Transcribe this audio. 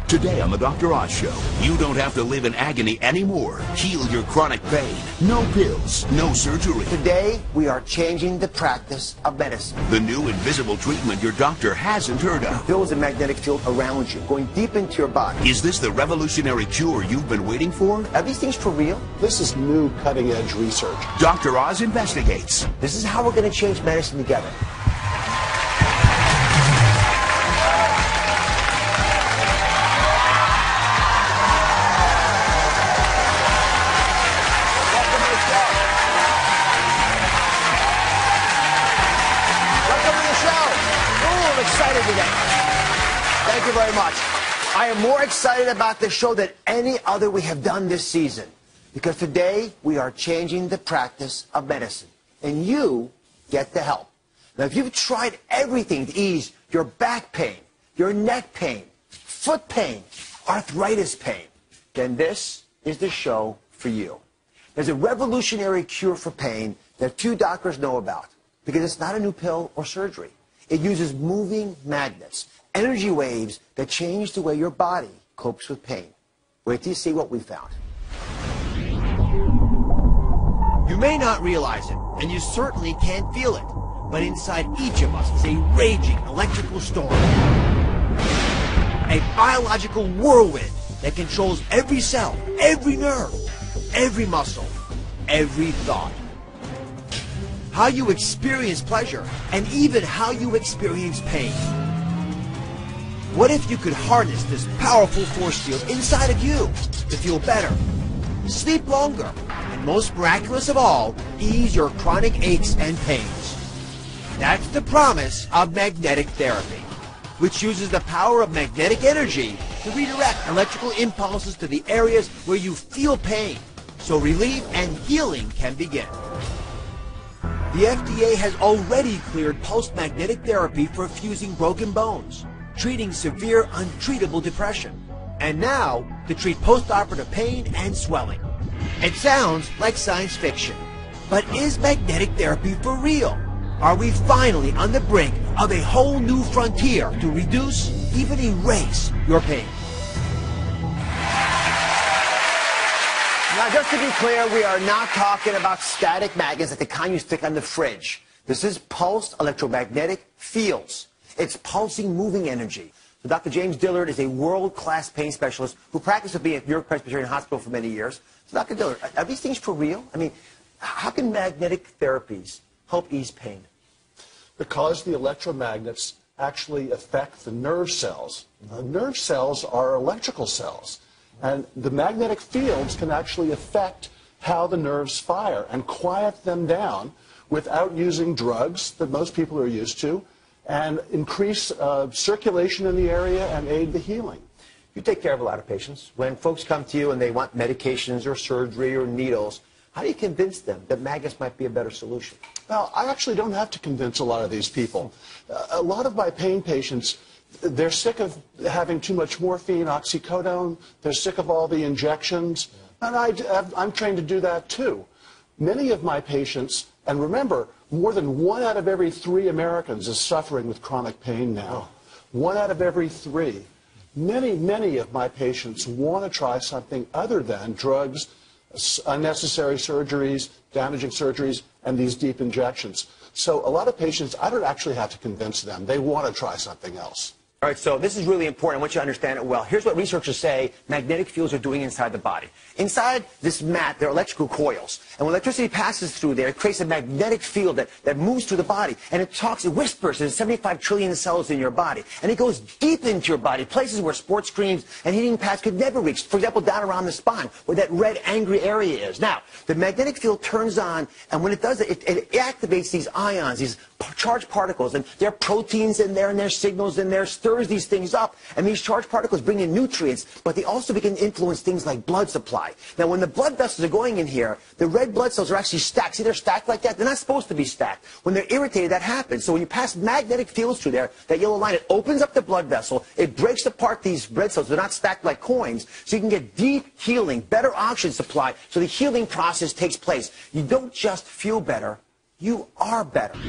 Today on the Dr. Oz Show, you don't have to live in agony anymore. Heal your chronic pain. No pills, no surgery. Today, we are changing the practice of medicine. The new invisible treatment your doctor hasn't heard of. It builds a magnetic field around you, going deep into your body. Is this the revolutionary cure you've been waiting for? Are these things for real? This is new cutting-edge research. Dr. Oz investigates. This is how we're going to change medicine together. Thank you very much. I am more excited about this show than any other we have done this season, because today we are changing the practice of medicine, and you get the help. Now, if you've tried everything to ease your back pain, your neck pain, foot pain, arthritis pain, then this is the show for you. There's a revolutionary cure for pain that few doctors know about, because it's not a new pill or surgery. It uses moving magnets, energy waves that change the way your body copes with pain. Wait till you see what we found. You may not realize it, and you certainly can't feel it, but inside each of us is a raging electrical storm. A biological whirlwind that controls every cell, every nerve, every muscle, every thought. How you experience pleasure, and even how you experience pain. What if you could harness this powerful force field inside of you to feel better, sleep longer, and most miraculous of all, ease your chronic aches and pains? That's the promise of magnetic therapy, which uses the power of magnetic energy to redirect electrical impulses to the areas where you feel pain, so relief and healing can begin. The FDA has already cleared pulsed magnetic therapy for fusing broken bones, treating severe untreatable depression, and now to treat post-operative pain and swelling. It sounds like science fiction, but is magnetic therapy for real? Are we finally on the brink of a whole new frontier to reduce, even erase, your pain? Now, just to be clear, we are not talking about static magnets like the kind you stick on the fridge. This is pulsed electromagnetic fields. It's pulsing, moving energy. So Dr. James Dillard is a world-class pain specialist who practiced with me at New York Presbyterian Hospital for many years. So Dr. Dillard, are these things for real? I mean, how can magnetic therapies help ease pain? Because the electromagnets actually affect the nerve cells. Nerve cells are electrical cells. And the magnetic fields can actually affect how the nerves fire and quiet them down without using drugs that most people are used to, and increase circulation in the area and aid the healing. You take care of a lot of patients. When folks come to you and they want medications or surgery or needles, how do you convince them that magnets might be a better solution? Well, I actually don't have to convince a lot of these people. A lot of my pain patients, they're sick of having too much morphine, oxycodone. They're sick of all the injections. And I'm trained to do that too. Many of my patients, and remember, more than 1 out of every 3 Americans is suffering with chronic pain now. 1 out of every 3. Many of my patients want to try something other than drugs, unnecessary surgeries, damaging surgeries, and these deep injections. So a lot of patients, I don't actually have to convince them. They want to try something else. All right, so this is really important. I want you to understand it well. Here's what researchers say magnetic fields are doing inside the body. Inside this mat, there are electrical coils. And when electricity passes through there, it creates a magnetic field that moves through the body. And it whispers. There's 75 trillion cells in your body. And it goes deep into your body, places where sports screens and heating pads could never reach. For example, down around the spine, where that red, angry area is. Now, the magnetic field turns on, and when it does it, it activates these ions, these charged particles. And there are proteins in there, and there's signals in there, stirs these things up, and these charged particles bring in nutrients, but they also begin to influence things like blood supply. Now, when the blood vessels are going in here, the red blood cells are actually stacked. See, they're stacked like that. They're not supposed to be stacked. When they're irritated, that happens. So when you pass magnetic fields through there, that yellow line, it opens up the blood vessel. It breaks apart these red cells. They're not stacked like coins, so you can get deep healing, better oxygen supply, so the healing process takes place. You don't just feel better, you are better.